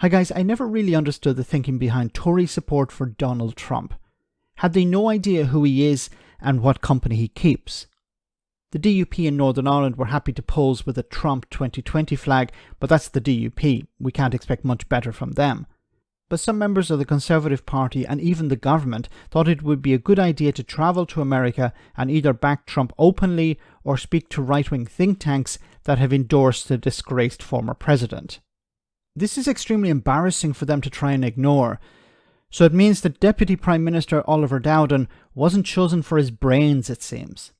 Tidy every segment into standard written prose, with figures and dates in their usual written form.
Hi guys, I never really understood the thinking behind Tory support for Donald Trump. Had they no idea who he is and what company he keeps? The DUP in Northern Ireland were happy to pose with a Trump 2020 flag, but that's the DUP. We can't expect much better from them. But some members of the Conservative Party and even the government thought it would be a good idea to travel to America and either back Trump openly or speak to right-wing think tanks that have endorsed the disgraced former president. This is extremely embarrassing for them to try and ignore. So it means that Deputy Prime Minister Oliver Dowden wasn't chosen for his brains, it seems.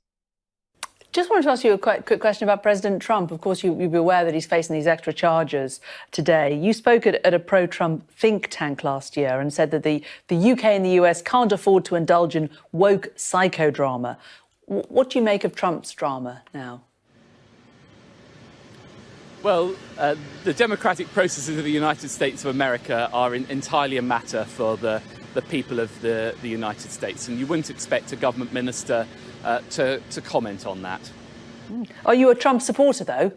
Just wanted to ask you a quite quick question about President Trump. Of course, you'll be aware that he's facing these extra charges today. You spoke at a pro-Trump think tank last year and said that the UK and the US can't afford to indulge in woke psychodrama. What do you make of Trump's drama now? Well, the democratic processes of the United States of America are entirely a matter for the people of the United States, and you wouldn't expect a government minister to comment on that. Are you a Trump supporter, though?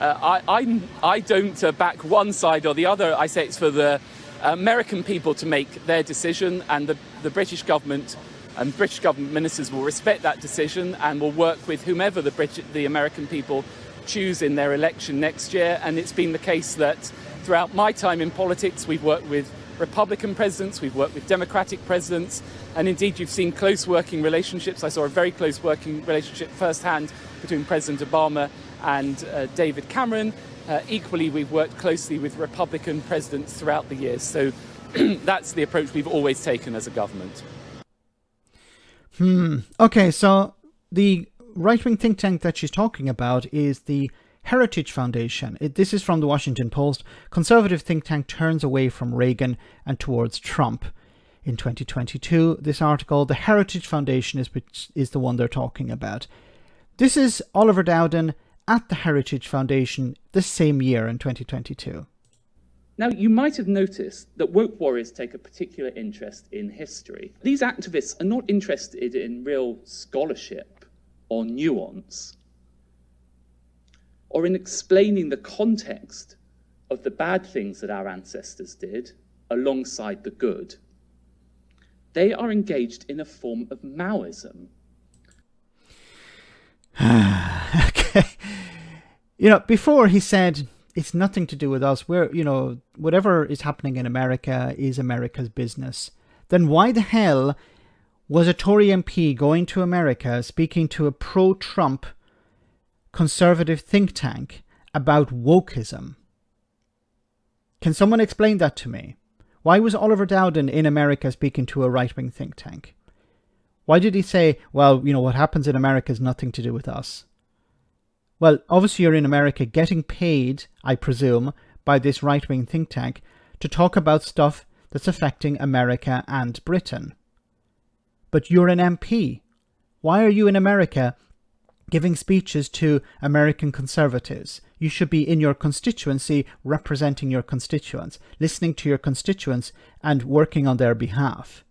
I don't back one side or the other. I say it's for the American people to make their decision, and the British government and British government ministers will respect that decision and will work with whomever the American people choose in their election next year. And it's been the case that throughout my time in politics, we've worked with Republican presidents, we've worked with Democratic presidents, and indeed you've seen close working relationships. I saw a very close working relationship firsthand between President Obama and David Cameron. Equally, we've worked closely with Republican presidents throughout the years. So that's the approach we've always taken as a government. Okay, so the right-wing think tank that she's talking about is the Heritage Foundation. This is from the Washington Post. Conservative think tank turns away from Reagan and towards Trump. In 2022, this article, the Heritage Foundation is the one they're talking about. This is Oliver Dowden at the Heritage Foundation the same year in 2022. Now, you might have noticed that woke warriors take a particular interest in history. These activists are not interested in real scholarship or nuance, or in explaining the context of the bad things that our ancestors did alongside the good. They are engaged in a form of Maoism. Okay. Before he said, it's nothing to do with us. Whatever is happening in America is America's business. Then why the hell was a Tory MP going to America speaking to a pro-Trump conservative think tank about wokeism? Can someone explain that to me? Why was Oliver Dowden in America speaking to a right-wing think tank? Why did he say, well, what happens in America is nothing to do with us? Well, obviously you're in America getting paid, I presume, by this right-wing think tank to talk about stuff that's affecting America and Britain. But you're an MP. Why are you in America giving speeches to American conservatives? You should be in your constituency representing your constituents, listening to your constituents and working on their behalf.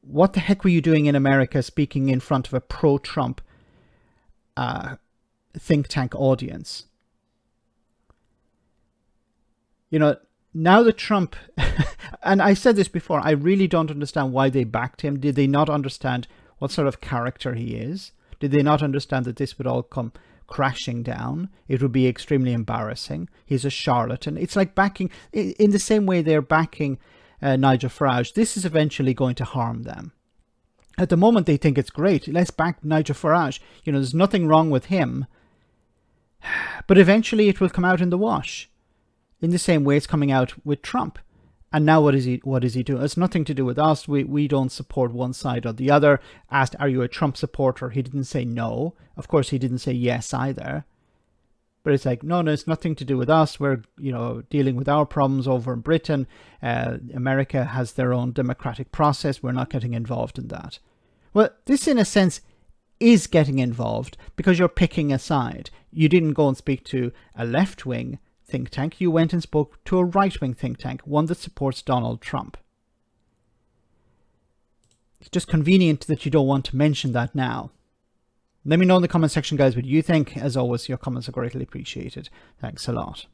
What the heck were you doing in America speaking in front of a pro-Trump think tank audience? Now that Trump, and I said this before, I really don't understand why they backed him. Did they not understand what sort of character he is? Did they not understand that this would all come crashing down? It would be extremely embarrassing. He's a charlatan. It's like backing, in the same way they're backing Nigel Farage. This is eventually going to harm them. At the moment, they think it's great. Let's back Nigel Farage. There's nothing wrong with him. But eventually it will come out in the wash. In the same way it's coming out with Trump. And now what is he doing? It's nothing to do with us. We don't support one side or the other. Asked, are you a Trump supporter? He didn't say no. Of course, he didn't say yes either. But it's like, no, it's nothing to do with us. We're, dealing with our problems over in Britain. America has their own democratic process. We're not getting involved in that. Well, this in a sense is getting involved because you're picking a side. You didn't go and speak to a left-wing think tank. You went and spoke to a right-wing think tank, one that supports Donald Trump. It's just convenient that you don't want to mention that now. Let me know in the comment section, guys, what you think. As always, your comments are greatly appreciated. Thanks a lot.